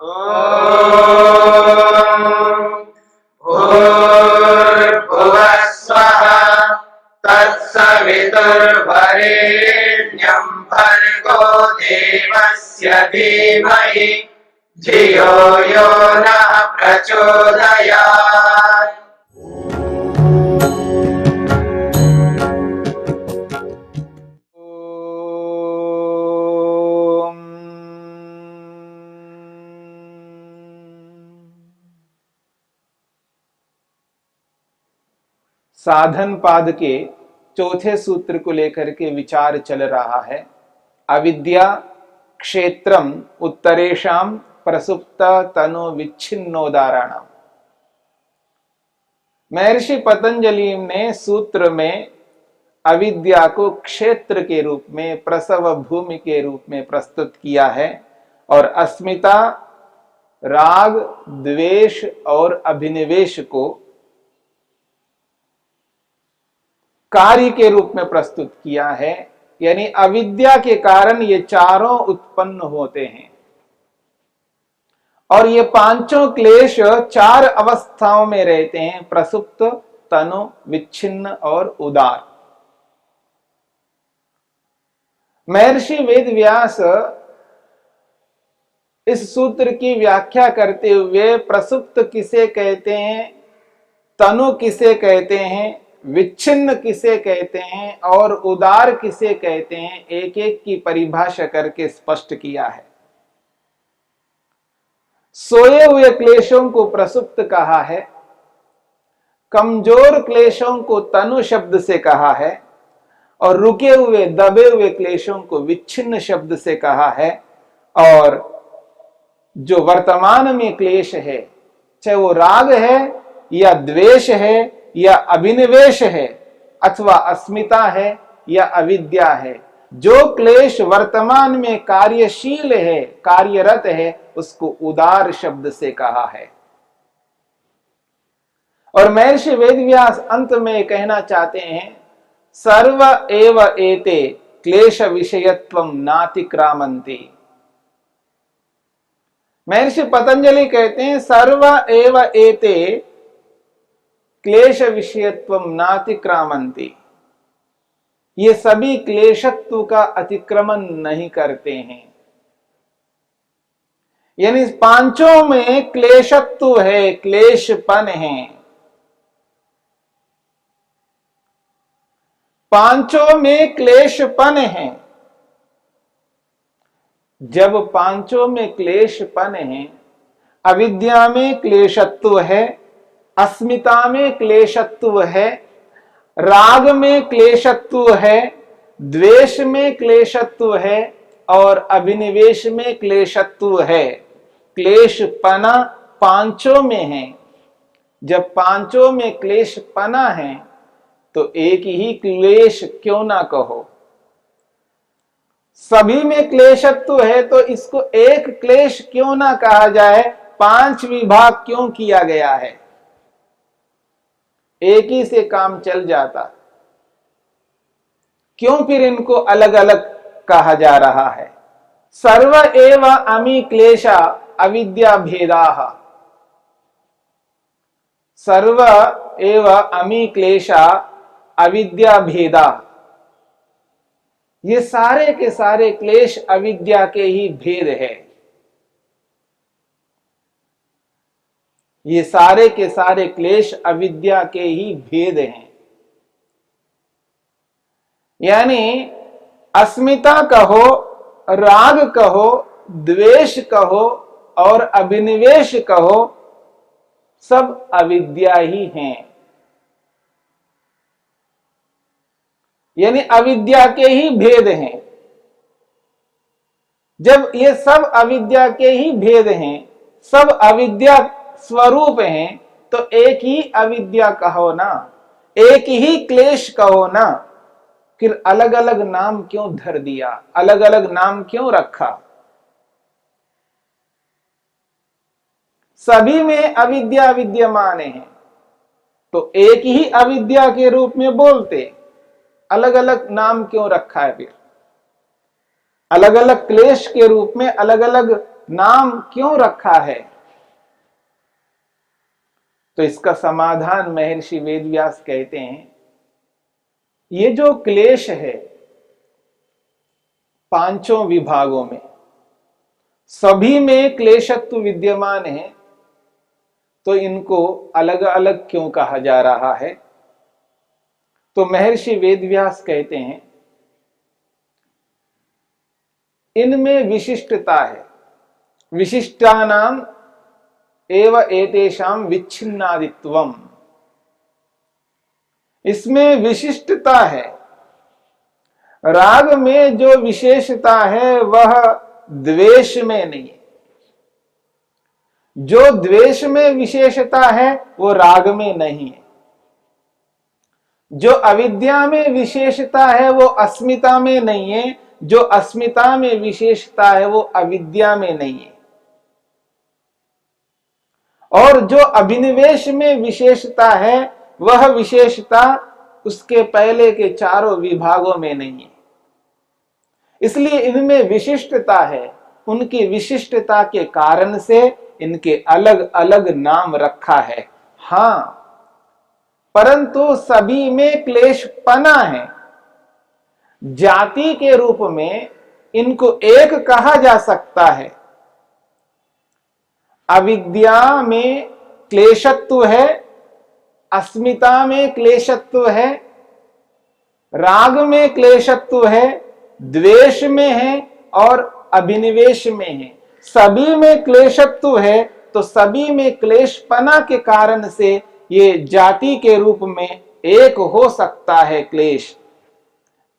भूर्भुवः स्वः तत्सवितुर्वरेण्यं भर्गो देवस्य धीमहि धियो यो नः प्रचोदयात्। साधन पाद के चौथे सूत्र को लेकर के विचार चल रहा है। अविद्या क्षेत्रम उत्तरेशम प्रसुप्त तनु विच्छिन्नोदाराणाम। महर्षि पतंजलि ने सूत्र में अविद्या को क्षेत्र के रूप में, प्रसव भूमि के रूप में प्रस्तुत किया है और अस्मिता, राग, द्वेष और अभिनिवेश को कार्य के रूप में प्रस्तुत किया है। यानी अविद्या के कारण ये चारों उत्पन्न होते हैं और ये पांचों क्लेश चार अवस्थाओं में रहते हैं: प्रसुप्त, तनु, विच्छिन्न और उदार। महर्षि वेदव्यास इस सूत्र की व्याख्या करते हुए प्रसुप्त किसे कहते हैं, तनु किसे कहते हैं, विच्छिन्न किसे कहते हैं और उदार किसे कहते हैं, एक एक की परिभाषा करके स्पष्ट किया है। सोए हुए क्लेशों को प्रसुप्त कहा है, कमजोर क्लेशों को तनु शब्द से कहा है और रुके हुए दबे हुए क्लेशों को विच्छिन्न शब्द से कहा है। और जो वर्तमान में क्लेश है, चाहे वो राग है या द्वेष है या अभिनिवेश है अथवा अस्मिता है या अविद्या है, जो क्लेश वर्तमान में कार्यशील है, कार्यरत है, उसको उदार शब्द से कहा है। और महर्षि वेदव्यास अंत में कहना चाहते हैं, सर्व एव एते क्लेश विषयत्वं नातिक्रामन्ति। महर्षि पतंजलि कहते हैं, सर्व एव एते क्लेश विषयत्वं नातिक्रामन्ति। ये सभी क्लेशत्व का अतिक्रमण नहीं करते हैं। यानी पांचों में क्लेशत्व है, क्लेशपन है। पांचों में क्लेशपन है। जब पांचों में क्लेशपन है, अविद्या में क्लेशत्व है, अस्मिता में क्लेशत्व है, राग में क्लेशत्व है, द्वेष में क्लेशत्व है और अभिनिवेश में क्लेशत्व है। क्लेशपना पांचों में है। जब पांचों में क्लेशपना है तो एक ही क्लेश क्यों ना कहो। सभी में क्लेशत्व है तो इसको एक क्लेश क्यों ना कहा जाए। पांच विभाग क्यों किया गया है, एक ही से काम चल जाता। क्यों फिर इनको अलग अलग कहा जा रहा है। सर्व एव अमी क्लेशा अविद्या भेदाः। सर्व एव अमी क्लेशा अविद्या भेदा। ये सारे के सारे क्लेश अविद्या के ही भेद है। ये सारे के सारे क्लेश अविद्या के ही भेद हैं। यानी अस्मिता कहो, राग कहो, द्वेष कहो और अभिनिवेश कहो, सब अविद्या ही हैं। यानी अविद्या के ही भेद हैं। जब ये सब अविद्या के ही भेद हैं, सब अविद्या स्वरूप हैं, तो एक ही अविद्या कहो ना, एक ही क्लेश कहो ना। फिर अलग अलग नाम क्यों धर दिया, अलग अलग नाम क्यों रखा। सभी में अविद्या विद्यमान है तो एक ही अविद्या के रूप में बोलते, अलग अलग नाम क्यों रखा है। फिर अलग अलग क्लेश के रूप में अलग अलग नाम क्यों रखा है? तो इसका समाधान महर्षि वेदव्यास कहते हैं, ये जो क्लेश है पांचों विभागों में, सभी में क्लेशत्व विद्यमान है, तो इनको अलग अलग क्यों कहा जा रहा है? तो महर्षि वेदव्यास कहते हैं, इनमें विशिष्टता है। विशिष्टानाम एव एतेषाम विच्छिन्नादित्वम, इसमें विशिष्टता है। राग में जो विशेषता है वह द्वेष में नहीं है। जो द्वेष में विशेषता है वो राग में नहीं है। जो अविद्या में विशेषता है वो अस्मिता में नहीं है। जो अस्मिता में विशेषता है वो अविद्या में नहीं है। और जो अभिनिवेश में विशेषता है वह विशेषता उसके पहले के चारों विभागों में नहीं है। इसलिए इनमें विशिष्टता है। उनकी विशिष्टता के कारण से इनके अलग अलग नाम रखा है। हां, परंतु सभी में क्लेशपना है। जाति के रूप में इनको एक कहा जा सकता है। अविद्या में क्लेशत्व है, अस्मिता में क्लेशत्व है, राग में क्लेशत्व है, द्वेष में है और अभिनिवेश में है। सभी में क्लेशत्व है, तो सभी में क्लेशपना के कारण से ये जाति के रूप में एक हो सकता है क्लेश,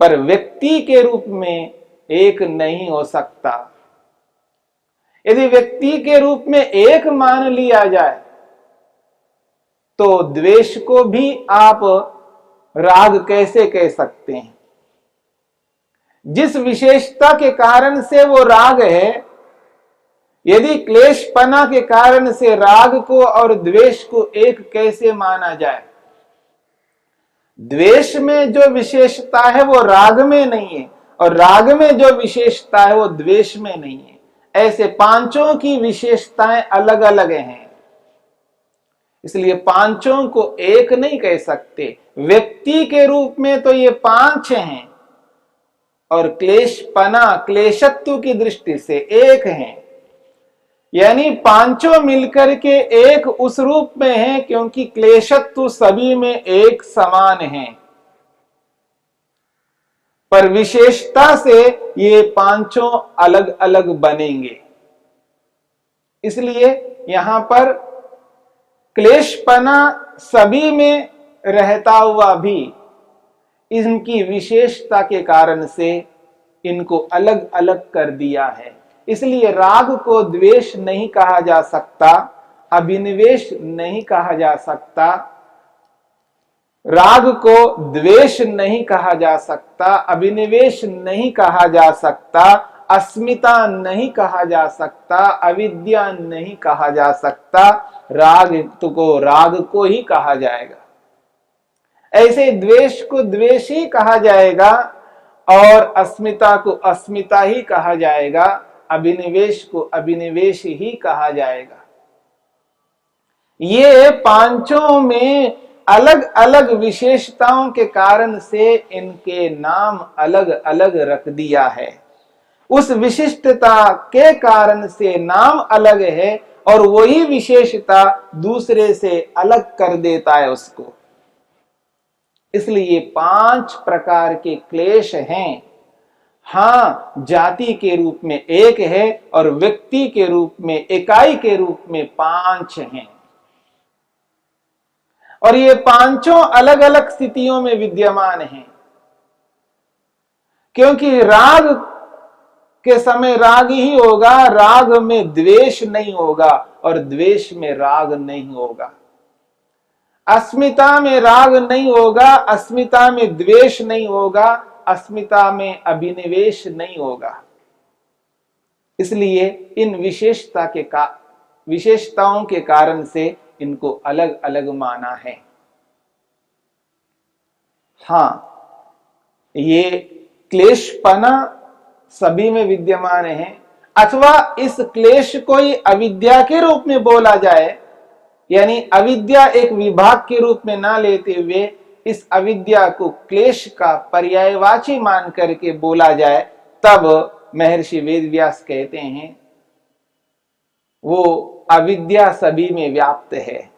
पर व्यक्ति के रूप में एक नहीं हो सकता। यदि व्यक्ति के रूप में एक मान लिया जाए तो द्वेष को भी आप राग कैसे कह सकते हैं? जिस विशेषता के कारण से वो राग है, यदि क्लेशपना के कारण से राग को और द्वेष को एक कैसे माना जाए? द्वेष में जो विशेषता है वो राग में नहीं है और राग में जो विशेषता है वो द्वेष में नहीं है। ऐसे पांचों की विशेषताएं अलग अलग हैं, इसलिए पांचों को एक नहीं कह सकते। व्यक्ति के रूप में तो ये पांच हैं और क्लेशपना क्लेशत्व की दृष्टि से एक हैं। यानी पांचों मिलकर के एक उस रूप में है क्योंकि क्लेशत्व सभी में एक समान है, पर विशेषता से ये पांचों अलग अलग बनेंगे। इसलिए यहां पर क्लेशपना सभी में रहता हुआ भी इनकी विशेषता के कारण से इनको अलग अलग कर दिया है। इसलिए राग को द्वेष नहीं कहा जा सकता, अभिनिवेश नहीं कहा जा सकता, राग को द्वेष नहीं कहा जा सकता, अभिनिवेश नहीं कहा जा सकता, अस्मिता नहीं कहा जा सकता, अविद्या नहीं कहा जा सकता। राग को ही कहा जाएगा। ऐसे द्वेष को द्वेष ही कहा जाएगा और अस्मिता को अस्मिता ही कहा जाएगा, अभिनिवेश को अभिनिवेश ही कहा जाएगा। ये पांचों में अलग अलग विशेषताओं के कारण से इनके नाम अलग अलग रख दिया है। उस विशिष्टता के कारण से नाम अलग है और वही विशेषता दूसरे से अलग कर देता है उसको। इसलिए पांच प्रकार के क्लेश हैं। हां, जाति के रूप में एक है और व्यक्ति के रूप में, इकाई के रूप में पांच हैं। और ये पांचों अलग अलग स्थितियों में विद्यमान हैं, क्योंकि राग के समय राग ही होगा, राग में द्वेष नहीं होगा और द्वेष में राग नहीं होगा। अस्मिता में राग नहीं होगा, अस्मिता में द्वेष नहीं होगा, अस्मिता में अभिनिवेश नहीं होगा। इसलिए इन विशेषताओं के कारण से इनको अलग अलग माना है। हां, ये क्लेशपना सभी में विद्यमान है, अथवा इस क्लेश को ही अविद्या के रूप में बोला जाए, यानी अविद्या एक विभाग के रूप में ना लेते हुए इस अविद्या को क्लेश का पर्यायवाची मान करके बोला जाए, तब महर्षि वेदव्यास कहते हैं वो अविद्या सभी में व्याप्त है।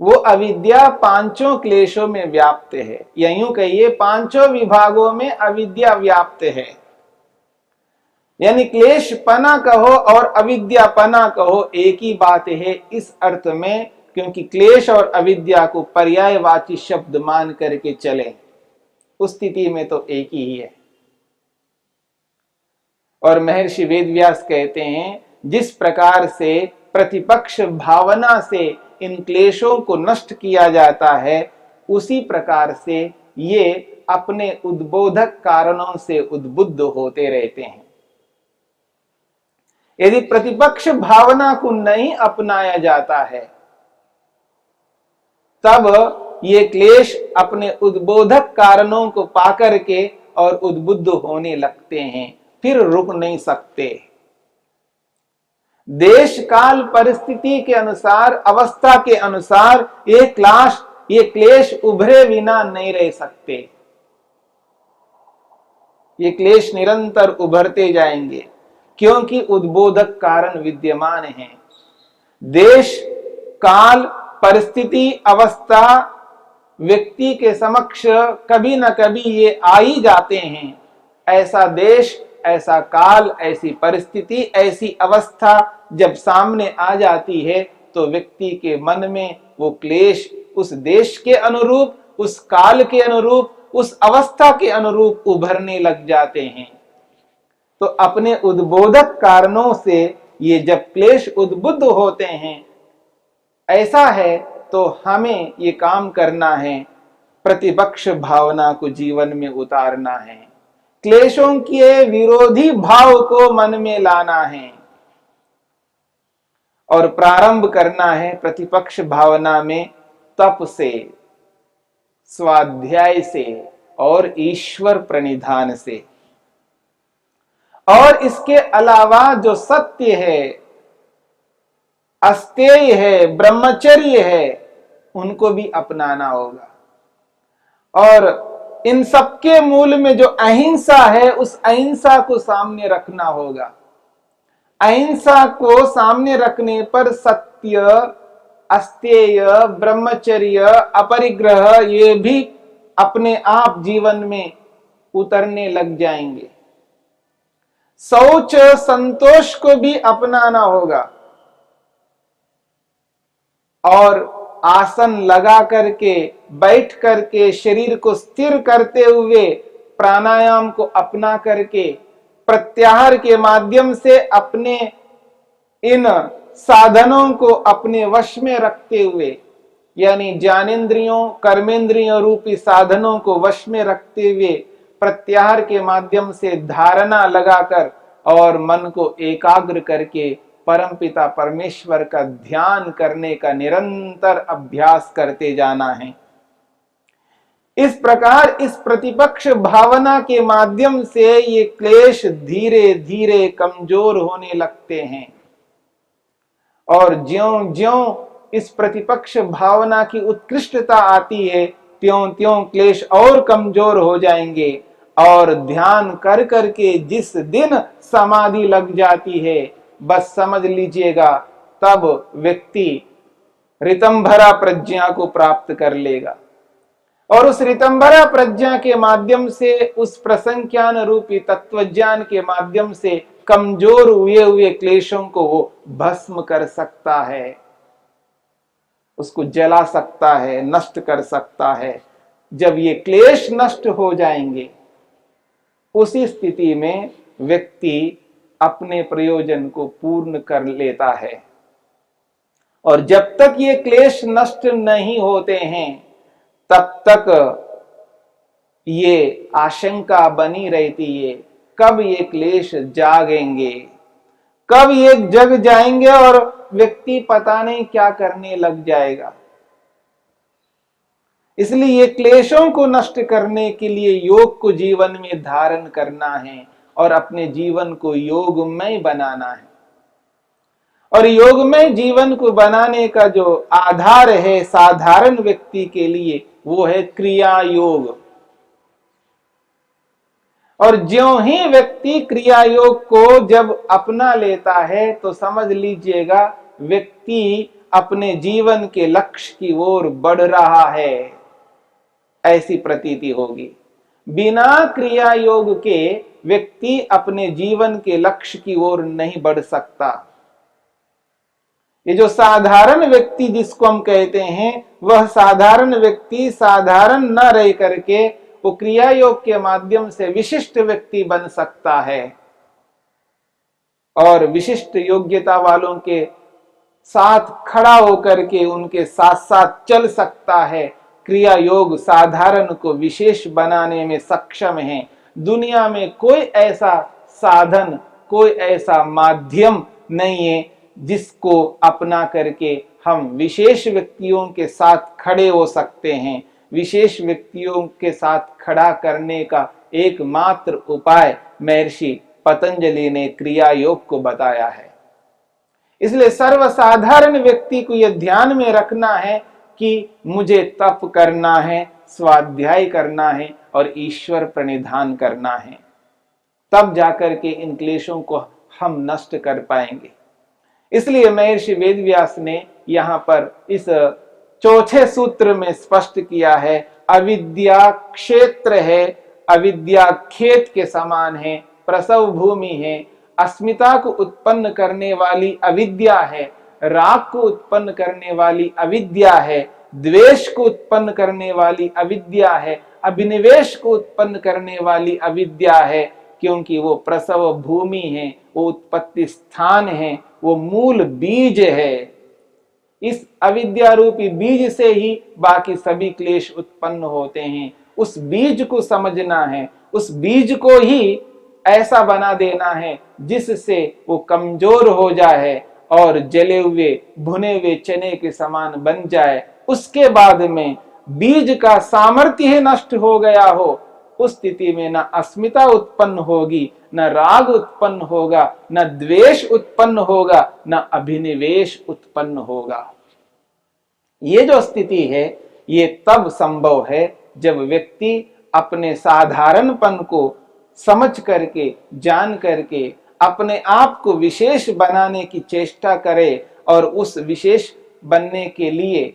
वो अविद्या पांचों क्लेशों में व्याप्त है, या यूं कहिए पांचों विभागों में अविद्या व्याप्त है। यानी क्लेश पना कहो और अविद्या पना कहो एक ही बात है इस अर्थ में, क्योंकि क्लेश और अविद्या को पर्यायवाची शब्द मान करके चले, उस स्थिति में तो एक ही है। और महर्षि वेदव्यास कहते हैं जिस प्रकार से प्रतिपक्ष भावना से इन क्लेशों को नष्ट किया जाता है, उसी प्रकार से ये अपने उद्बोधक कारणों से उद्बुद्ध होते रहते हैं। यदि प्रतिपक्ष भावना को नहीं अपनाया जाता है, तब ये क्लेश अपने उद्बोधक कारणों को पाकर के और उद्बुद्ध होने लगते हैं, फिर रुक नहीं सकते। देश काल परिस्थिति के अनुसार, अवस्था के अनुसार ये क्लेश उभरे बिना नहीं रह सकते। ये क्लेश निरंतर उभरते जाएंगे, क्योंकि उद्बोधक कारण विद्यमान हैं। देश काल परिस्थिति अवस्था व्यक्ति के समक्ष कभी न कभी ये आ ही जाते हैं। ऐसा देश, ऐसा काल, ऐसी परिस्थिति, ऐसी अवस्था जब सामने आ जाती है, तो व्यक्ति के मन में वो क्लेश उस देश के अनुरूप, उस काल के अनुरूप, उस अवस्था के अनुरूप उभरने लग जाते हैं। तो अपने उद्बोधक कारणों से ये जब क्लेश उद्बुद्ध होते हैं, ऐसा है तो हमें ये काम करना है, प्रतिपक्ष भावना को जीवन में उतारना है, क्लेशों के विरोधी भाव को मन में लाना है और प्रारंभ करना है प्रतिपक्ष भावना में तप से, स्वाध्याय से और ईश्वर प्रणिधान से। और इसके अलावा जो सत्य है, अस्तेय है, ब्रह्मचर्य है, उनको भी अपनाना होगा। और इन सबके मूल में जो अहिंसा है, उस अहिंसा को सामने रखना होगा। अहिंसा को सामने रखने पर सत्य, अस्तेय, ब्रह्मचर्य, अपरिग्रह ये भी अपने आप जीवन में उतरने लग जाएंगे। शौच, संतोष को भी अपनाना होगा और आसन लगा करके, बैठ करके, शरीर को स्थिर करते हुए प्राणायाम को अपना करके, प्रत्याहार के माध्यम से अपने इन साधनों को अपने वश में रखते हुए, यानी ज्ञानेंद्रियों, कर्मेंद्रियों रूपी साधनों को वश में रखते हुए प्रत्याहार के माध्यम से धारणा लगाकर और मन को एकाग्र करके परमपिता परमेश्वर का ध्यान करने का निरंतर अभ्यास करते जाना है। इस प्रकार इस प्रतिपक्ष भावना के माध्यम से ये क्लेश धीरे धीरे कमजोर होने लगते हैं और ज्यों-ज्यों इस प्रतिपक्ष भावना की उत्कृष्टता आती है, त्यों-त्यों क्लेश और कमजोर हो जाएंगे। और ध्यान कर करके जिस दिन समाधि लग जाती है, बस समझ लीजिएगा तब व्यक्ति ऋतंभरा प्रज्ञा को प्राप्त कर लेगा और उस ऋतंभरा प्रज्ञा के माध्यम से, उस प्रसंख्यान रूपी तत्वज्ञान के माध्यम से कमजोर हुए क्लेशों को वो भस्म कर सकता है, उसको जला सकता है, नष्ट कर सकता है। जब ये क्लेश नष्ट हो जाएंगे, उसी स्थिति में व्यक्ति अपने प्रयोजन को पूर्ण कर लेता है। और जब तक ये क्लेश नष्ट नहीं होते हैं, तब तक ये आशंका बनी रहती है, कब ये क्लेश जागेंगे, कब ये जग जाएंगे और व्यक्ति पता नहीं क्या करने लग जाएगा। इसलिए ये क्लेशों को नष्ट करने के लिए योग को जीवन में धारण करना है और अपने जीवन को योगमय बनाना है। और योगमय जीवन को बनाने का जो आधार है साधारण व्यक्ति के लिए, वो है क्रिया योग। और ज्यों ही व्यक्ति क्रिया योग को जब अपना लेता है तो समझ लीजिएगा व्यक्ति अपने जीवन के लक्ष्य की ओर बढ़ रहा है, ऐसी प्रतीति होगी। बिना क्रिया योग के व्यक्ति अपने जीवन के लक्ष्य की ओर नहीं बढ़ सकता। ये जो साधारण व्यक्ति जिसको हम कहते हैं, वह साधारण व्यक्ति साधारण न रह करके वो क्रिया योग के माध्यम से विशिष्ट व्यक्ति बन सकता है और विशिष्ट योग्यता वालों के साथ खड़ा होकर के उनके साथ साथ चल सकता है। क्रिया योग साधारण को विशेष बनाने में सक्षम है। दुनिया में कोई ऐसा साधन, कोई ऐसा माध्यम नहीं है जिसको अपना करके हम विशेष व्यक्तियों के साथ खड़े हो सकते हैं। विशेष व्यक्तियों के साथ खड़ा करने का एकमात्र उपाय महर्षि पतंजलि ने क्रिया योग को बताया है। इसलिए सर्वसाधारण व्यक्ति को यह ध्यान में रखना है कि मुझे तप करना है, स्वाध्याय करना है और ईश्वर प्रणिधान करना है, तब जाकर के इन क्लेशों को हम नष्ट कर पाएंगे। इसलिए महर्षि वेदव्यास ने यहाँ पर इस चौथे सूत्र में स्पष्ट किया है, अविद्या क्षेत्र है, अविद्या खेत के समान है, प्रसव भूमि है, अस्मिता को उत्पन्न करने वाली अविद्या है, राग को उत्पन्न करने वाली अविद्या है, द्वेष को उत्पन्न करने वाली अविद्या है, अभिनिवेश को उत्पन्न करने वाली अविद्या है, क्योंकि वो प्रसव भूमि है, वो उत्पत्ति स्थान है, वो मूल बीज है। इस अविद्या रूपी बीज से ही बाकी सभी क्लेश उत्पन्न होते हैं। उस बीज को समझना है, उस बीज को ही ऐसा बना देना है जिससे वो कमजोर हो जाए और जले हुए भुने हुए चने के समान बन जाए। उसके बाद में बीज का सामर्थ्य ही नष्ट हो गया हो, उस स्थिति में न अस्मिता उत्पन्न होगी, न राग उत्पन्न होगा, न द्वेष उत्पन्न होगा, न अभिनिवेश उत्पन्न होगा। ये जो स्थिति है ये तब संभव है जब व्यक्ति अपने साधारणपन को समझ करके, जान करके अपने आप को विशेष बनाने की चेष्टा करे और उस विशेष बनने के लिए,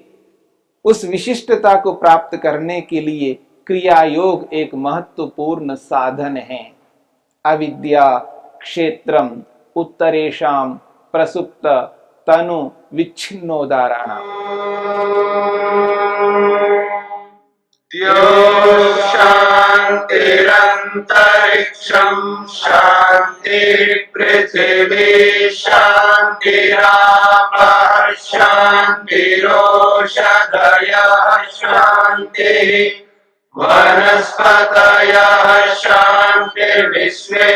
उस विशिष्टता को प्राप्त करने के लिए क्रिया योग एक महत्वपूर्ण साधन है। अविद्या क्षेत्रम उत्तरेषाम प्रसुप्त तनु विच्छिन्नोदाहरणम्। शान्तिरन्तरिक्षं शान्तिर्पृथिवी शान्तिरापः शान्तिरोषधयः शान्तिः वनस्पतयः शान्तिर्विश्वे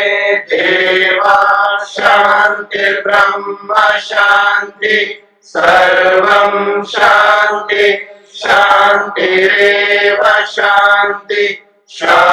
देवाः शान्तिर्ब्रह्म शान्ति सर्वं शान्ति शान्तिरेव शान्ति शान्ति।